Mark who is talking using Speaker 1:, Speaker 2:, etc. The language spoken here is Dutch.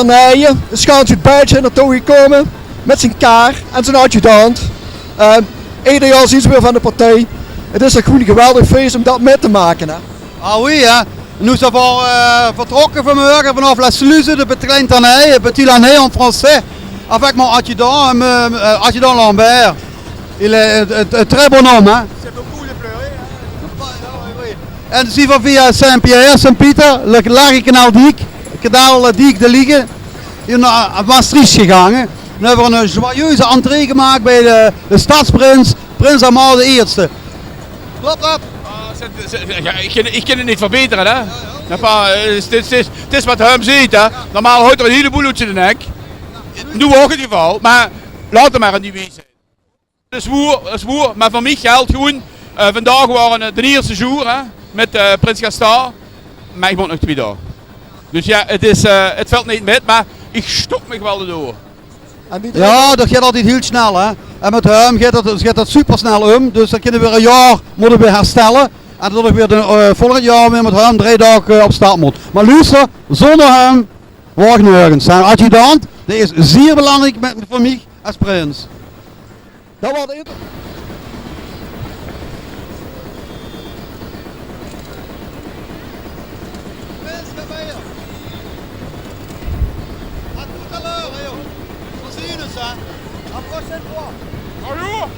Speaker 1: Nijen is gaan het buitje naartoe gekomen met zijn kaar en zijn adjudant. Ieder jaar zien ze weer van de partij. Het is gewoon een geweldig feest om dat mee te maken. Hè?
Speaker 2: Ah oui, hein. Nous avons vertrokken vanmorgen vanaf La Sluze de Petite-Lanternay, Petit-Lannay en français, avec mon adjudant, adjudant Lambert. Il est un très bon homme. Hein.
Speaker 3: C'est beaucoup de pleurer.
Speaker 2: En zien we via Saint-Pierre, Saint-Pieter, het Lagekanaaldiek, Kanaaldiek de Liege, naar Maastricht gegaan. En hebben we een joyeuze entree gemaakt bij de stadsprins, Prins Amar de Eerste. Klopt dat?
Speaker 3: Ik kan het niet verbeteren, hè? Het is wat hem ziet, hè? Normaal houdt er een heleboel uit zijn nek. Nu ook het geval, maar laat er maar niet wezen. Dat is woer, maar voor mij geldt gewoon. Vandaag waren de eerste jour, hè? Met Prins Gastar, maar ik moet nog 2 dagen. Dus ja, het valt niet met, maar ik stok me wel door.
Speaker 2: Ja, dat gaat altijd heel snel, hè. En met hem gaat dat super snel om, dus dan kunnen we weer een jaar moeten we herstellen. En dan weer volgend jaar weer met hem 3 dagen op start moet. Maar luister, zonder hem wordt nergens. Zijn adjudant, die is zeer belangrijk voor mij als prins.
Speaker 1: Dat was het.
Speaker 2: À tout à l'heure, on se dit ça. À la prochaine fois.
Speaker 3: Bonjour.